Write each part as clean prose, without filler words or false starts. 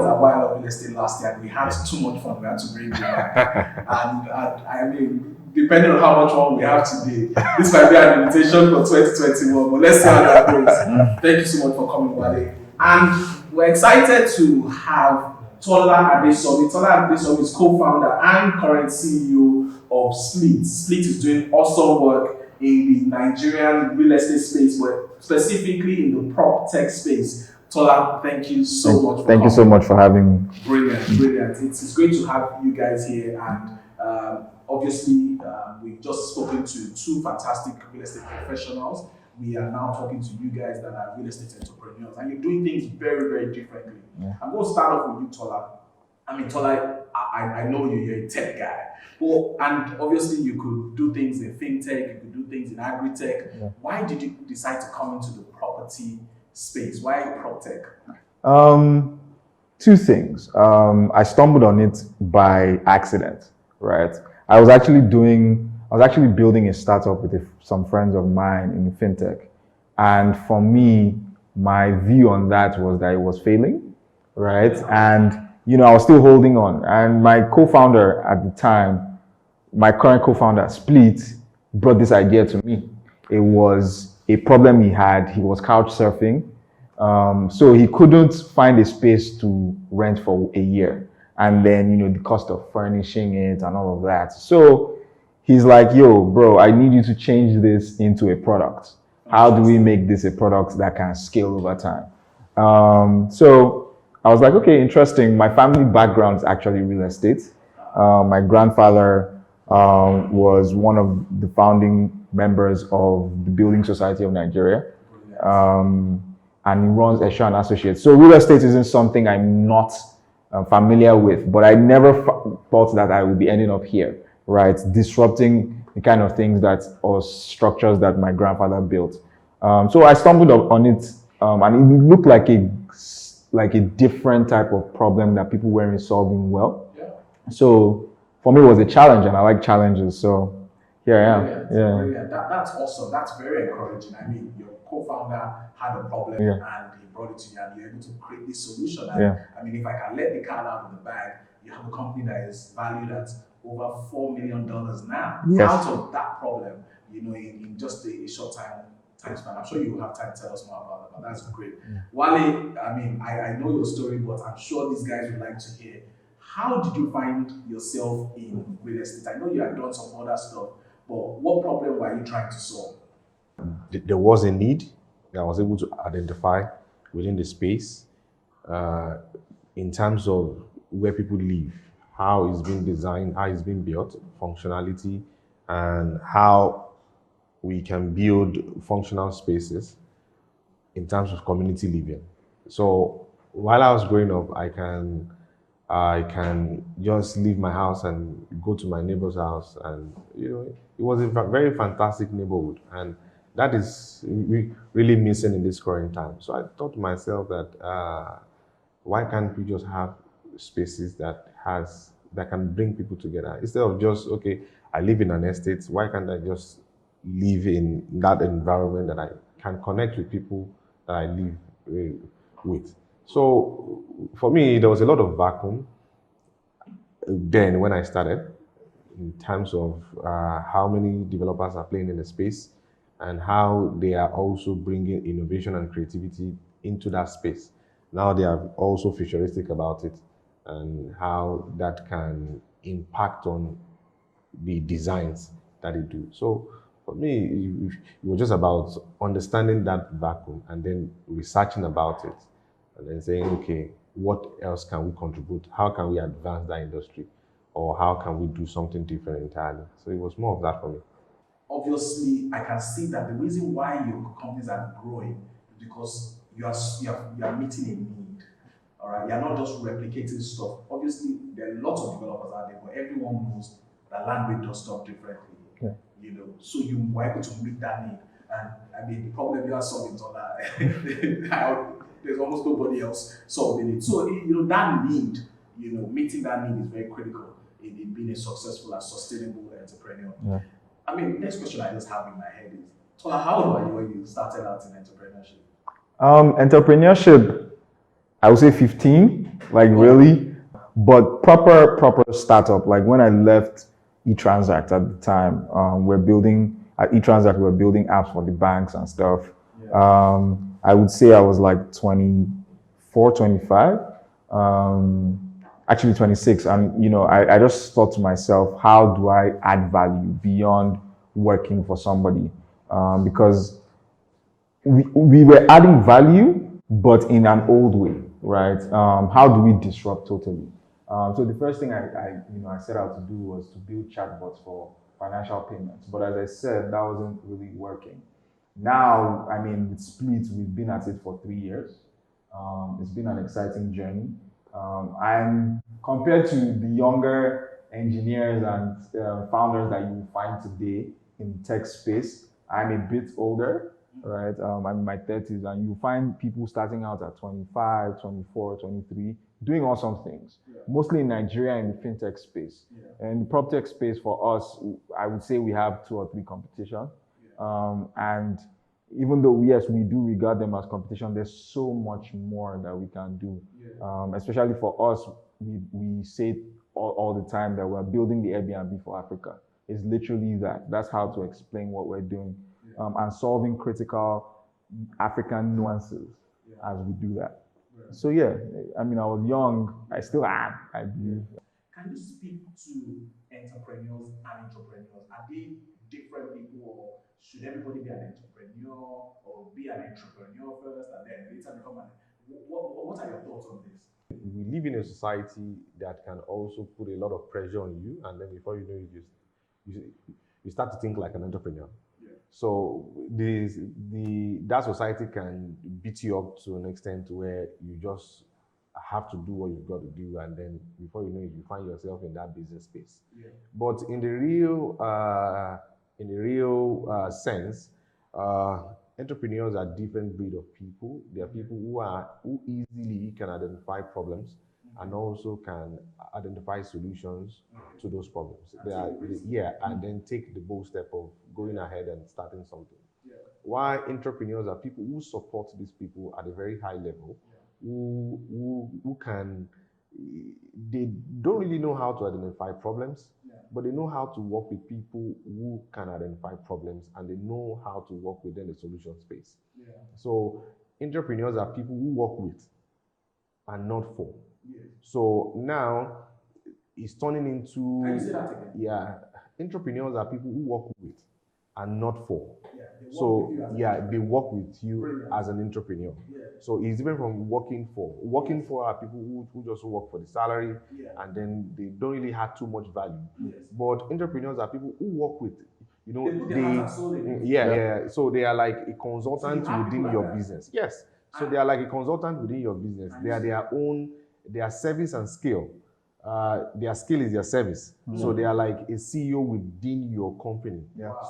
a while of real estate last year, and we had too much fun. We had to bring you back. And I mean, depending on how much fun we have today, this might be an invitation for 2021, but let's see how that goes. Thank you so much for coming, Wale. And we're excited to have Tola Adesanmi. Tola Adesanmi is co-founder and current CEO of Spleet. Spleet is doing awesome work in the Nigerian real estate space, but specifically in the prop tech space. Tola, thank you so much. Thank you so much for having me. Brilliant. It's great to have you guys here, and obviously we've just spoken to two fantastic real estate professionals. We are now talking to you guys that are real estate entrepreneurs, and you're doing things very, very differently. Yeah. I'm going to start off with you, Tola. I mean, Tola, I know you're a tech guy, and obviously you could do things in fintech, you could do things in agri-tech. Yeah. Why did you decide to come into the property space? Why prop tech? Two things. I stumbled on it by accident, right? I was actually building a startup with some friends of mine in fintech. And for me, my view on that was that it was failing, right? And, I was still holding on. And my co-founder at the time, my current co-founder, Spleet, brought this idea to me. It was a problem he had. He was couch surfing. So he couldn't find a space to rent for a year. And then, the cost of furnishing it and all of that. So he's like, yo, bro, I need you to change this into a product. How do we make this a product that can scale over time? So I was like, okay, interesting. My family background is actually real estate. My grandfather was one of the founding members of the Building Society of Nigeria. And he runs Esha and Associates. So real estate isn't something I'm not familiar with, but I never thought that I would be ending up here, right? Disrupting the kind of things or structures that my grandfather built. So I stumbled on it, and it looked like a different type of problem that people weren't solving well. Yeah. So for me, it was a challenge, and I like challenges. So here I am. Brilliant. That's awesome. That's very encouraging. I mean, your co-founder had a problem, and he brought it to you, and you're able to create this solution. And I mean, if I can let the cat out of the bag, you have a company that is valued at over $4 million now. Yes. Out of that problem, in just a short time span. I'm sure you will have time to tell us more about that, but that's great. Yeah. Wale, I mean, I know your story, but I'm sure these guys would like to hear. How did you find yourself in real estate? I know you had done some other stuff, but what problem were you trying to solve? There was a need that I was able to identify within the space in terms of where people live, how it's been designed, how it's been built, functionality, and how we can build functional spaces in terms of community living. So while I was growing up, I can just leave my house and go to my neighbor's house, and it was a very fantastic neighborhood, and that is really missing in this current time. So I thought to myself that why can't we just have spaces that can bring people together instead of just, okay, I live in an estate, why can't I just live in that environment that I can connect with people that I live with? So for me, there was a lot of vacuum then when I started in terms of how many developers are playing in the space and how they are also bringing innovation and creativity into that space. Now they are also futuristic about it and how that can impact on the designs that they do. So for me, it was just about understanding that vacuum and then researching about it and then saying, okay, what else can we contribute? How can we advance that industry? Or how can we do something different entirely? So it was more of that for me. Obviously, I can see that the reason why your companies are growing is because you are meeting a need. All right, you're not just replicating stuff. Obviously, there are lots of developers out there, but everyone knows that Landwey does stuff differently. Yeah. So you were able to meet that need. And I mean, the problem you are solving on that, there's almost nobody else solving it. So that need, meeting that need is very critical in being a successful and sustainable entrepreneur. Yeah. I mean, next question I just have in my head is, Tola, how old were you when you started out in entrepreneurship? Entrepreneurship I would say 15, like really, but proper startup. Like when I left eTransact at the time, we're building at eTransact, we're building apps for the banks and stuff. I would say I was like 24, 25, actually 26. And I just thought to myself, how do I add value beyond working for somebody? Because we were adding value, but in an old way, right? How do we disrupt totally? So the first thing I set out to do was to build chatbots for financial payments. But as I said, that wasn't really working. Now, I mean, with Spleet, we've been at it for 3 years. It's been an exciting journey. And compared to the younger engineers and founders that you find today in tech space, I'm a bit older, right? I'm in my 30s, and you find people starting out at 25, 24, 23, doing awesome things, mostly in Nigeria in the fintech space. And the prop tech space for us, I would say we have 2 or 3 competition. And even though, yes, we do regard them as competition, there's so much more that we can do. Especially for us, we say all the time that we're building the Airbnb for Africa. It's literally that. That's how to explain what we're doing. And solving critical African nuances as we do that. So yeah, I mean, I was young, I still am, I believe. Can you speak to entrepreneurs and entrepreneurs? Are they different people, or should everybody be an entrepreneur, or be an entrepreneur first and then later become an? What are your thoughts on this? We live in a society that can also put a lot of pressure on you, and then before you know it, you start to think like an entrepreneur. So that society can beat you up to an extent where you just have to do what you've got to do, and then before you know it, you find yourself in that business space. But in the real sense, entrepreneurs are different breed of people. They are people who easily can identify problems and also can identify solutions to those problems. And then take the bold step of going ahead and starting something. Why entrepreneurs are people who support these people at a very high level, who can, they don't really know how to identify problems, but they know how to work with people who can identify problems, and they know how to work within the solution space. So entrepreneurs are people who work with and not for. So now it's turning into, Can you say that again? entrepreneurs are people who work with and not for. So they work with you as an entrepreneur. So it's different from working for. Working for are people who just work for the salary, and then they don't really have too much value. But entrepreneurs are people who work with, so they are like a consultant within your business. Yes. So they are like a consultant within your business. They are their service and skill. Their skill is their service. So they are like a CEO within your company.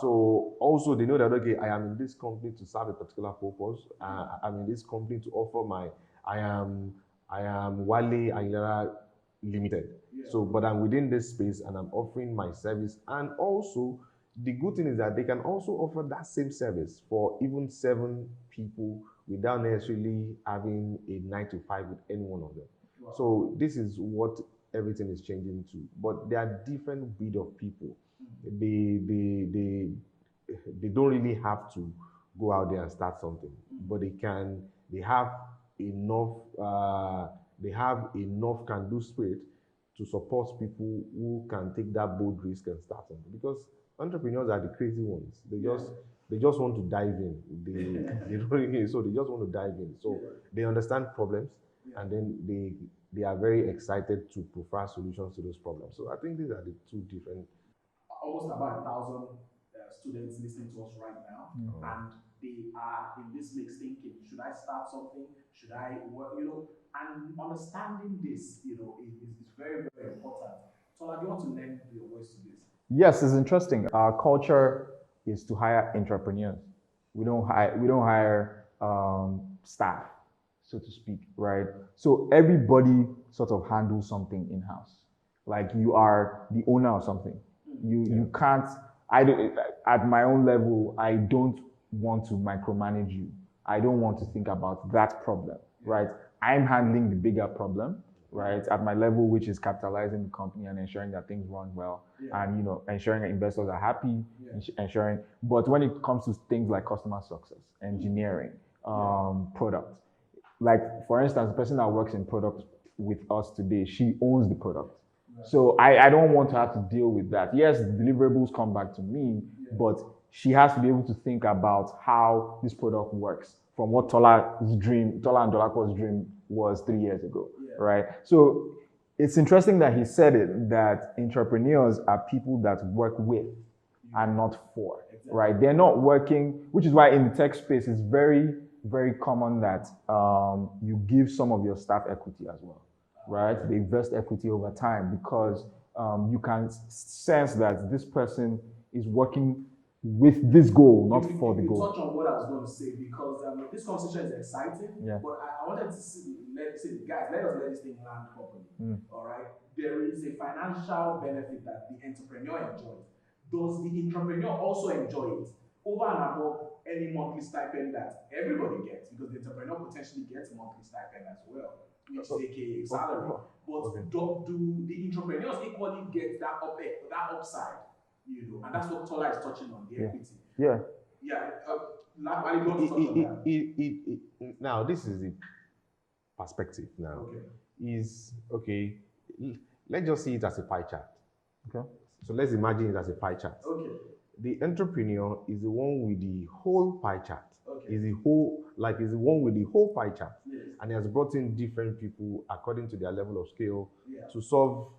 So also they know that, okay, I am in this company to serve a particular purpose. I'm in this company to offer I am Wale Ayilara Limited. So, but I'm within this space and I'm offering my service. And also, the good thing is that they can also offer that same service for even 7 people without necessarily having a 9 to 5 with any one of them. So this is what everything is changing to. But there are different breed of people. They don't really have to go out there and start something, but they have enough can-do spirit to support people who can take that bold risk and start something. Because entrepreneurs are the crazy ones. They just want to dive in. They don't really, so they just want to dive in. So they understand problems, and then they are very excited to provide solutions to those problems. So I think these are the 2 different. Almost about 1,000 students listening to us right now, and they are in this mix thinking, should I start something? Should I work? And understanding this, is very, very important. So I do want to lend your voice to this. Yes, it's interesting. Our culture is to hire entrepreneurs. We don't hire staff, so to speak, right? So everybody sort of handles something in-house. Like you are the owner of something. You can't. At my own level, I don't want to micromanage you. I don't want to think about that problem. right? I'm handling the bigger problem, right, at my level, which is capitalizing the company and ensuring that things run well, and ensuring that investors are happy, ensuring. But when it comes to things like customer success, engineering, product, like for instance, the person that works in product with us today, she owns the product. So I don't want to have to deal with that. Yes, deliverables come back to me, but she has to be able to think about how this product works from what Tola and Dolapo's dream was 3 years ago, right? So it's interesting that he said it, that entrepreneurs are people that work with and not for, right? They're not working, which is why in the tech space, it's very, very common that you give some of your staff equity as well, right? They invest equity over time because you can sense that this person is working with this goal, not for the goal. Touch on what I was going to say because this conversation is exciting, but I wanted to say, guys, let this thing land properly. All right, there is a financial benefit that the entrepreneur enjoys. Does the entrepreneur also enjoy it over and above any monthly stipend that everybody gets? Because the entrepreneur potentially gets monthly stipend as well, which is aka salary. But do the entrepreneurs equally get that upside? And that's what Tola is touching on, the equity. Yeah. Wale, do you want to touch on that? Now, this is the perspective now. Let's just see it as a pie chart. Okay. So let's imagine it as a pie chart. Okay. The entrepreneur is the one with the whole pie chart. Okay. Is the one with the whole pie chart. Yes. And he has brought in different people according to their level of skill to solve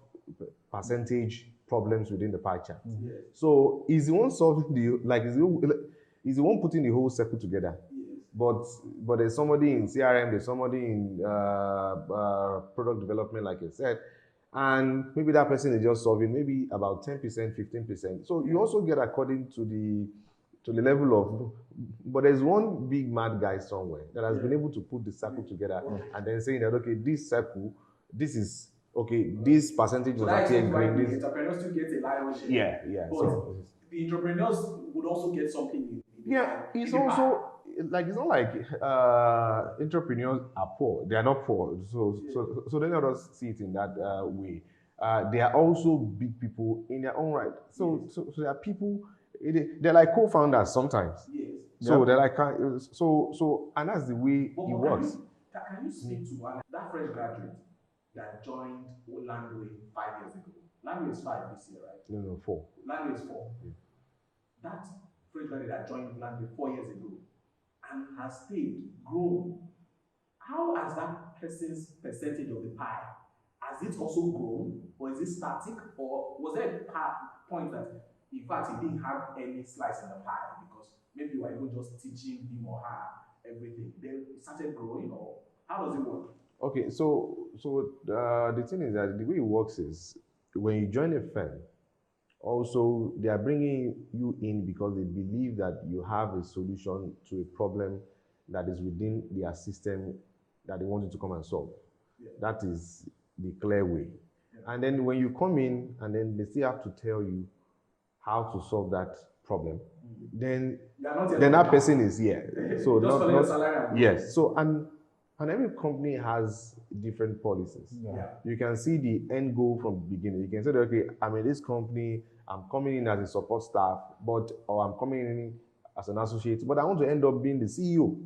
percentage problems within the pie chart. Yes. So he's the one solving he's the one putting the whole circle together. Yes. But there's somebody in CRM, there's somebody in product development, like you said, and maybe that person is just solving maybe about 10%, 15%. So you also get according to the level of, but there's one big mad guy somewhere that has been able to put the circle together and then saying that, okay, this circle, this is, okay, this percentage was attained. The entrepreneurs still get a lion's share. But the entrepreneurs would also get something. It's also it's not like entrepreneurs are poor. They are not poor. So let us see it in that way. They are also big people in their own right. So there are people. They're like co-founders sometimes. Yes. So they're like and that's the way it works. Can you speak to that fresh graduate that joined Landwey 5 years ago? Landwey is 5 this year, right? No, 4. Landwey is 4. Yeah. That fresh graduate that joined Landwey 4 years ago and has stayed, grown. How has that person's percentage of the pie, has it also grown, or is it static, or was there a point that, in fact, he didn't have any slice in the pie because maybe you were even just teaching him or her everything? Then it started growing, or how does it work? Okay, so the thing is that the way it works is when you join a firm, also they are bringing you in because they believe that you have a solution to a problem that is within their system that they want you to come and solve. Yeah. That is the clear way. Yeah. And then when you come in and then they still have to tell you how to solve that problem, then that person is here. So yes. So and every company has different policies. Yeah. You can see the end goal from the beginning. You can say, okay, I'm in this company, I'm coming in as a support staff, or I'm coming in as an associate, but I want to end up being the CEO.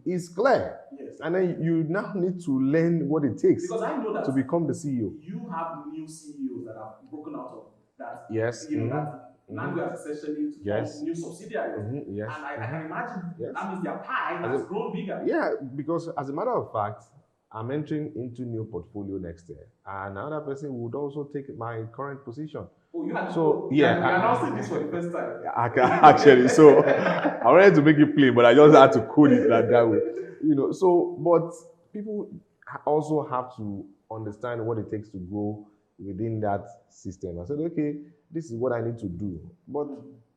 It's clear. Yes. And then you now need to learn what it takes because I know that to become the CEO. You have new CEOs that have broken out of that. Yes. That Landwey has essentially formed new subsidiaries. Yes. And I can imagine that means their pie has grown bigger. Yeah, because as a matter of fact, I'm entering into new portfolio next year. And another person would also take my current position. Oh, you are you're announcing this for the first time. Actually, so I wanted to make it plain, but I just had to code it like that way. But people also have to understand what it takes to grow within that system. I said, okay, this is what I need to do. But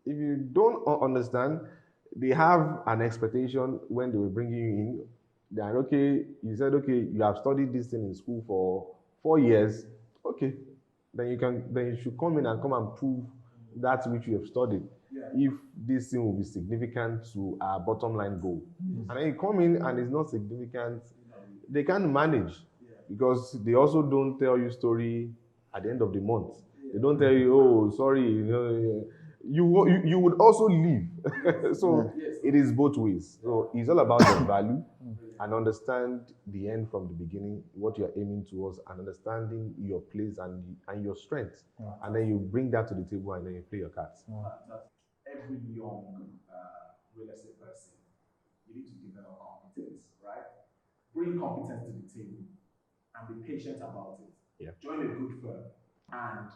if you don't understand, they have an expectation when they will bring you in. They are okay. You said, okay, you have studied this thing in school for 4 years. Okay, then you should come in and prove that which you have studied. Yeah. If this thing will be significant to our bottom line goal, and then you come in and it's not significant, they can't manage because they also don't tell you story at the end of the month. They don't tell you, oh, sorry, you would also leave. So it is both ways. So it's all about the value and understand the end from the beginning, what you're aiming towards, and understanding your place and your strengths. And then you bring that to the table and then you play your cards. Every young real estate person, you need to develop competence, right? Bring competence to the table and be patient about it. Yeah. Join a good firm and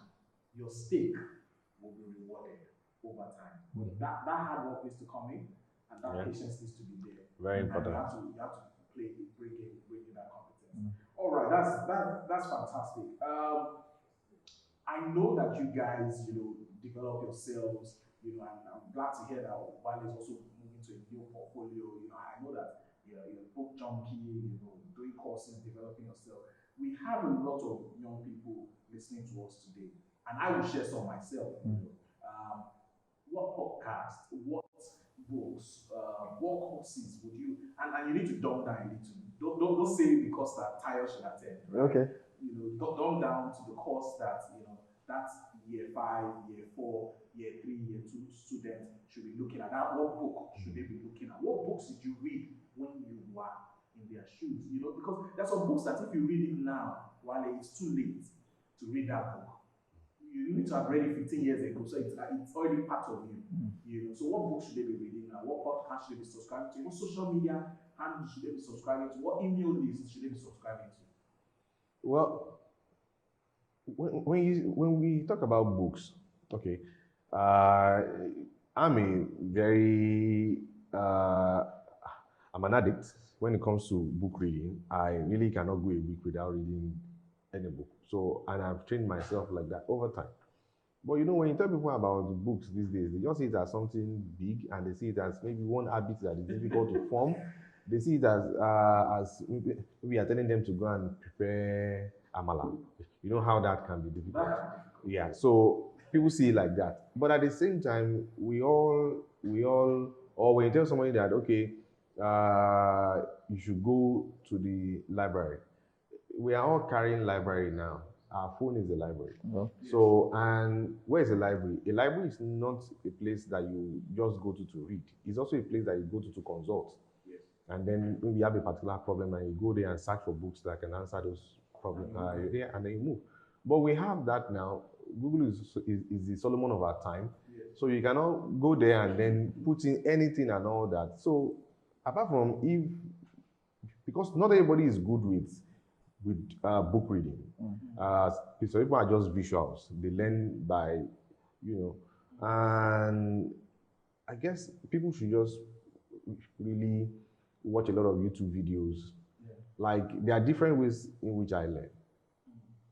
your stake will be rewarded over time. That hard work needs to come in and that patience needs to be there. Very important. You have to bring in that competence. All right, that's fantastic. I know that you guys, develop yourselves, and I'm glad to hear that Wale is also moving to a new portfolio. I know that you're a book junkie, doing courses, developing yourself. We have a lot of young people listening to us today, and I will share some myself. What podcast, what books, what courses would you? And you need to dumb down a little. Don't say it because that Tayo should attend. Right? Okay. Dumb down to the course that that's year 5, year 4, year 3, year 2 students should be looking at. What book should they be looking at? What books did you read when you were in their shoes? Because there's some books that if you read it now, while it's too late to read that book, you need to have read it 15 years ago, so it's already part of you. So what books should they be reading now? What podcast should they be subscribing to? What social media handles should they be subscribing to? What email lists should they be subscribing to? Well, when we talk about books, okay, I'm an addict when it comes to book reading. I really cannot go a week without reading any book. So, and I've trained myself like that over time. But when you tell people about books these days, they just see it as something big, and they see it as maybe one habit that is difficult to form. They see it as we are telling them to go and prepare amala. You know how that can be difficult. Yeah. So people see it like that. But at the same time, we all, or when you tell somebody that, okay, you should go to the library. We are all carrying library now. Our phone is the library. So, and where is a library? A library is not a place that you just go to read. It's also a place that you go to consult. Yes. And then when you have a particular problem and you go there and search for books that can answer those problems, and then you move. But we have that now. Google is the Solomon of our time. Yes. So you cannot go there and then put in anything and all that. So apart from because not everybody is good with book reading. So people are just visuals. They learn by, and I guess people should just really watch a lot of YouTube videos. Yeah. Like, there are different ways in which I learn.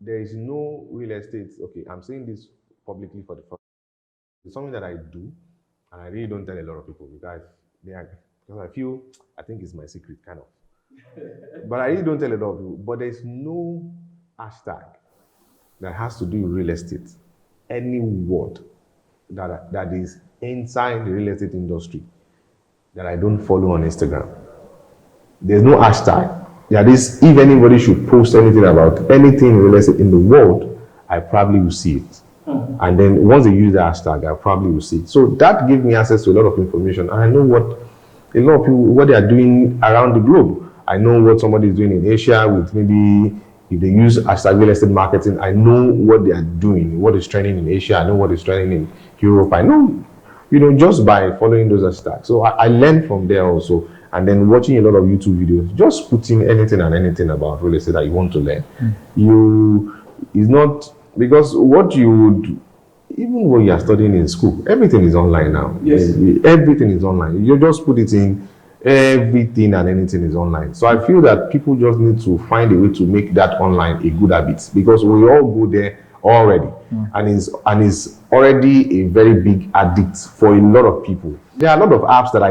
There is no real estate. Okay, I'm saying this publicly for the first time. It's something that I do, and I really don't tell a lot of people because I think it's my secret, kind of. But I really don't tell a lot of people. But there's no hashtag that has to do with real estate. Any word that is inside the real estate industry that I don't follow on Instagram. There's no hashtag. That is, if anybody should post anything about anything in real estate in the world, I probably will see it. And then once they use the hashtag, I probably will see it. So that gives me access to a lot of information. And I know what a lot of people, what they are doing around the globe. I know what somebody is doing in Asia with maybe, if they use hashtag real estate marketing, I know what they are doing, what is trending in Asia, I know what is trending in Europe. I know, just by following those hashtags. So I learned from there also. And then watching a lot of YouTube videos, just putting anything and anything about real estate that you want to learn. Is not, because what you would, even when you are studying in school, everything is online now. Yes. Everything is online. You just put it in, everything and anything is online. So I feel that people just need to find a way to make that online a good habit, because we all go there already, and it's already a very big addict for a lot of people. There are a lot of apps that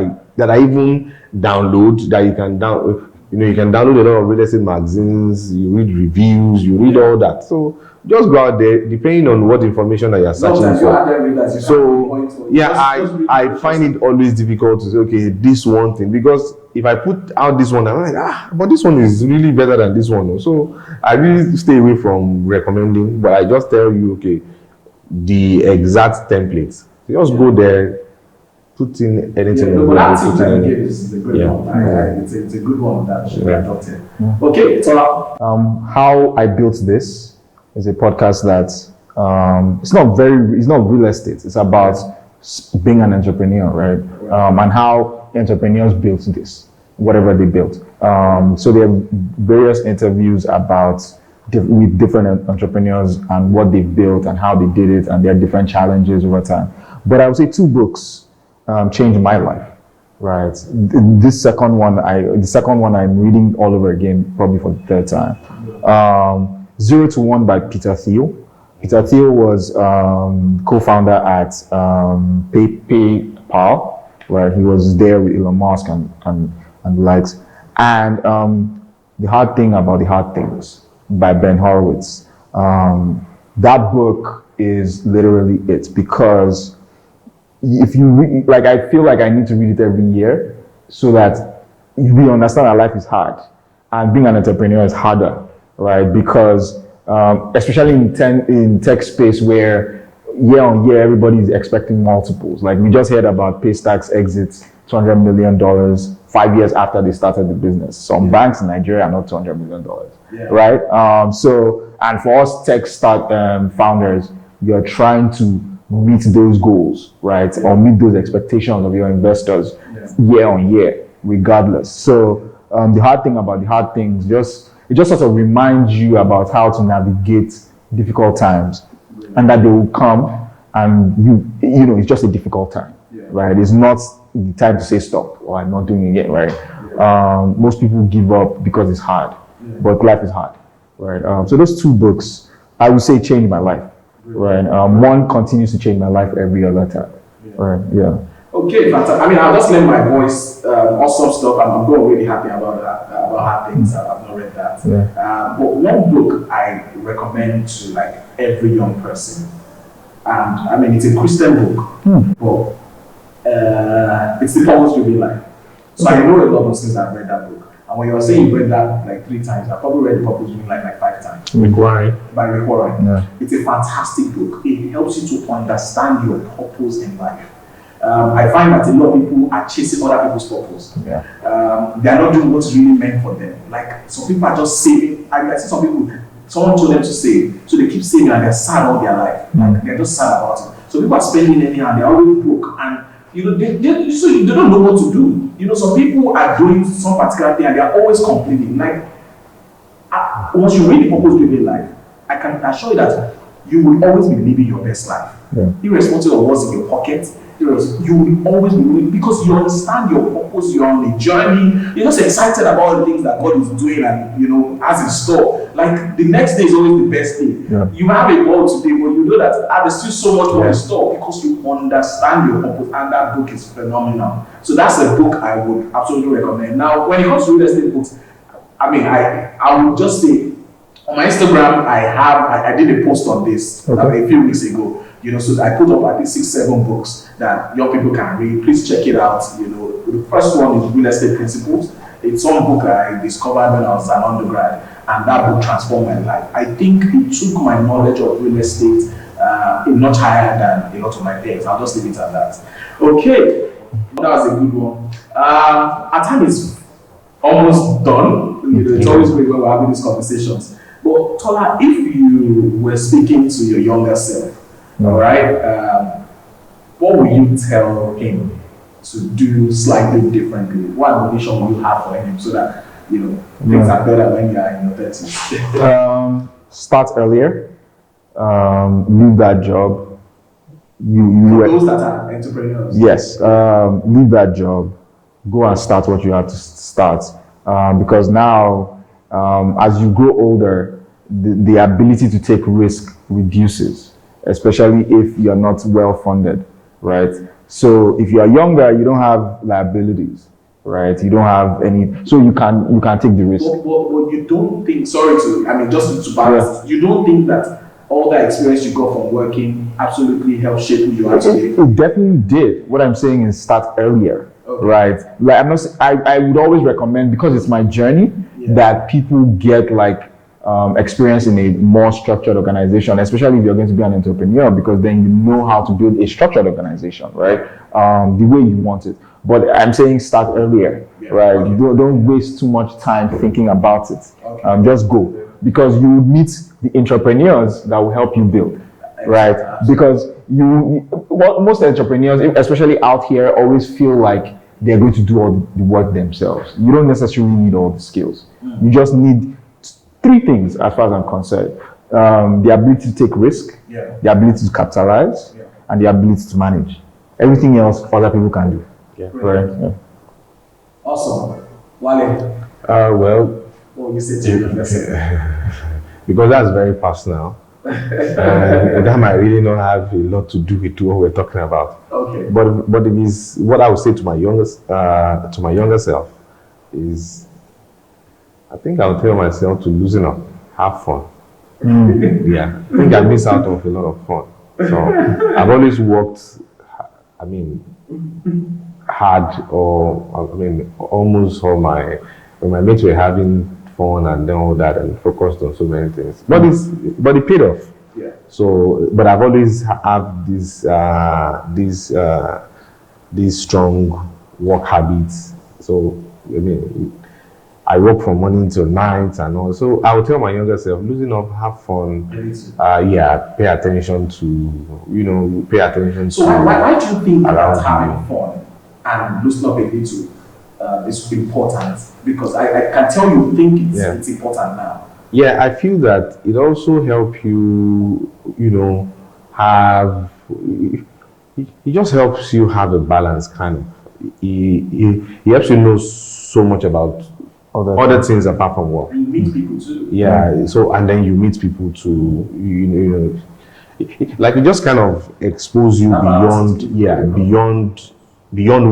I even download that you can download. You can download a lot of real estate magazines, you read reviews, you read all that. So just go out there, depending on what information that you're searching for. So yeah, I find it always difficult to say, okay, this one thing, because if I put out this one, I'm like, but this one is really better than this one. So I really stay away from recommending, but I just tell you, okay, the exact templates. You just go there, put in anything. But that tip that you gave is a good one. It's a good one that should be adopted. Okay, so how I built this is a podcast that it's not real estate. It's about being an entrepreneur, right? And how entrepreneurs built this, whatever they built. So there are various interviews with different entrepreneurs and what they built and how they did it and their different challenges over time. But I would say 2 books changed my life, right? The second one I'm reading all over again, probably for the 3rd time. 0 to 1 by Peter Thiel. Peter Thiel was co-founder at PayPal, where he was there with Elon Musk and the likes. And The Hard Thing About the Hard Things by Ben Horowitz. That book is literally it, because if you read, like, I feel like I need to read it every year so that we understand that life is hard and being an entrepreneur is harder, right? Because especially in tech space where year on year everybody is expecting multiples. Like, we just heard about Paystacks exits $200 million 5 years after they started the business. Some banks in Nigeria are not $200 million, right? And for us tech founders, you're trying to meet those goals, right? Or meet those expectations of your investors year on year, regardless. So the hard thing about the hard things, it just sort of reminds you about how to navigate difficult times, and that they will come, and you know, it's just a difficult time, right? It's not the time to say stop or I'm not doing it yet, right? Most people give up because it's hard, but life is hard, right? So those 2 books, I would say, changed my life, right? One continues to change my life every other time, right? Yeah. Okay, fantastic. I mean, I'll just lend my voice, awesome stuff. I'm going really happy about that, about Hard Things. I've not read that. But one book I recommend to, like, every young person, and I mean, it's a Christian book, but it's The Purpose-Driven Life. So I know a lot of things. I've read that book. And when you're saying you read that like 3 times, I probably read The Purpose-Driven Life like 5 times. By Rick Warren. It's a fantastic book. It helps you to understand your purpose in life. I find that a lot of people are chasing other people's purpose. They are not doing what's really meant for them. Like, some people are just saving. I see some people, someone told them to save, so they keep saving and they're sad all their life. Like, they're just sad about it. So people are spending anyhow, they're always broke, and you know, they don't know what to do. You know, some people are doing some particular thing and they're always complaining. Like, once you read The Purpose-Driven Life, I can assure you that you will always be living your best life, irrespective of what's in your pocket. You will always be living, because you understand your purpose. You're on a journey. You're just excited about the things that God is doing and, you know, has in store. Like, the next day is always the best day. You have a goal today, but you know that there's still so much more in store, because you understand your purpose, and that book is phenomenal. So that's a book I would absolutely recommend. Now, when it comes to real estate books, I mean, I would just say, on my Instagram, I did a post on this a few weeks ago. You know, so I put up, I think, 6-7 books that young people can read. Please check it out. You know, the first one is Real Estate Principles. It's some book I discovered when I was an undergrad, and that book transformed my life. I think it took my knowledge of real estate much higher than a lot of my peers. I'll just leave it at that. Okay, that was a good one. Our time is almost done. You know, it's always great when we're having these conversations. But Tola, if you were speaking to your younger self, all right, what would you tell him to do slightly differently? What admonition would you have for him so that, you know, things are better when you are in your 30s? Start earlier. Leave that job. For those that are entrepreneurs. Yes, leave that job. Go and start what you have to start. Because now, as you grow older, the ability to take risk reduces, especially if you're not well funded, right? So if you are younger, you don't have liabilities, right? You don't have any, so you can take the risk. But you don't think, just to balance, you don't think that all that experience you got from working absolutely helped shape who you are today? It definitely did. What I'm saying is start earlier. right? Like I would always recommend, because it's my journey, that people get like experience in a more structured organization, especially if you're going to be an entrepreneur, because then you know how to build a structured organization, right? The way you want it. But I'm saying start earlier, right? Okay. Don't waste too much time thinking about it. Okay. Just go, because you will meet the entrepreneurs that will help you build, right? Because most entrepreneurs, especially out here, always feel like they're going to do all the work themselves. You don't necessarily need all the skills. You just need 3 things, as far as I'm concerned: the ability to take risk, the ability to capitalize, and the ability to manage. Everything else, other people can do. Right. Yeah. Awesome. Wale. Well, what you say to you? Because that's very personal. That might really not have a lot to do with what we're talking about. Okay. But it is what I would say to my younger self is, I think I would tell myself to loosen up, have fun. Yeah, I think I miss out on a lot of fun. So I've always worked, hard, or almost all when my mates were having fun and then all that, and focused on so many things. But it paid off. Yeah. So, but I've always have these strong work habits. So I work from morning till night and all. So I would tell my younger self, loosen up, have fun. Pay attention to, pay attention so to. So why do you think that having fun and loosen up a little is important? Because I can tell you think it's important now. Yeah, I feel that it also helps you, it just helps you have a balance, kind of. It helps you know so much about other things apart from work. And you meet people too. Yeah, so, and then you meet people too, like it just kind of expose you beyond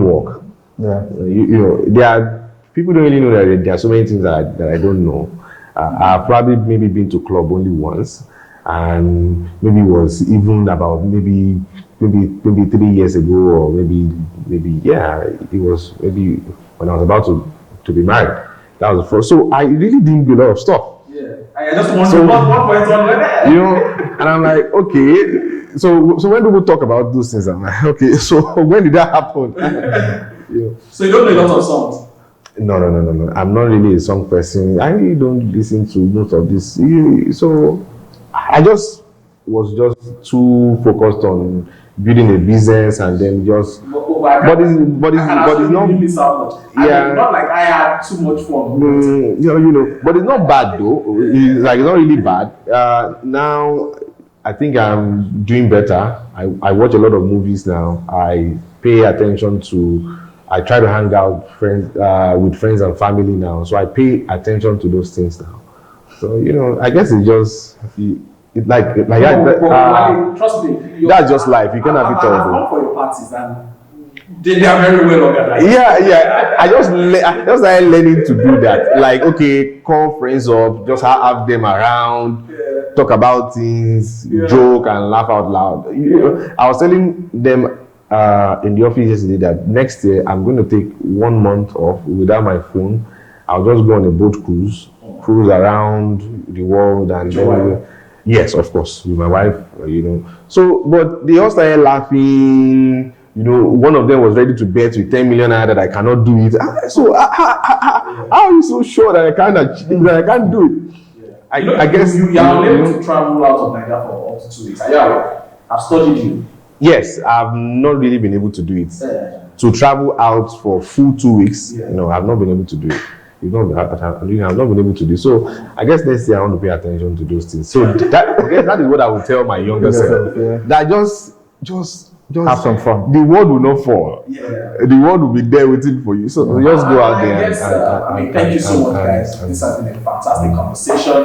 work. Yeah. There are people don't really know that there are so many things that I don't know. I've probably maybe been to club only once, and maybe it was even about maybe 3 years ago, or maybe it was maybe when I was about to be married. That was the first. So I really didn't do a lot of stuff. Yeah, I just wonder what went on with that. And I'm like, okay. So when people talk about those things, I'm like, okay. So when did that happen? So you don't know a lot of songs? No. I'm not really a song person. I really don't listen to most of this. So I was just too focused on building a business, and then just. But it's not. Really much. Not like I had too much fun. But it's not bad though. It's not really bad. Now I think I'm doing better. I watch a lot of movies now. I pay attention to. I try to hang out with friends and family now. So I pay attention to those things now. So I guess it's just trust me. That's just life. You can't have it all. I've come for your parties and they are very well organized. Yeah. I just started learning to do that. Like, okay, call friends up, just have them around, talk about things, joke and laugh out loud. I was telling them in the office yesterday that next year I'm going to take 1 month off without my phone. I'll just go on a boat cruise around the world, and then yes, of course, with my wife, So, but they all started laughing. One of them was ready to bet with 10 million naira that I cannot do it. So how are you so sure that I can't do it? I guess you are able to travel out of Nigeria for up to 2 weeks. I've studied you. Yes, I've not really been able to do it. To travel out for full 2 weeks, I've not been able to do it. I've not been able to do. So I guess next year I want to pay attention to those things. So that is what I would tell my younger self. That just have some fun. The world will not fall. The world will be there waiting for you. So just go out there. Thank you so much, guys. This has been a fantastic conversation.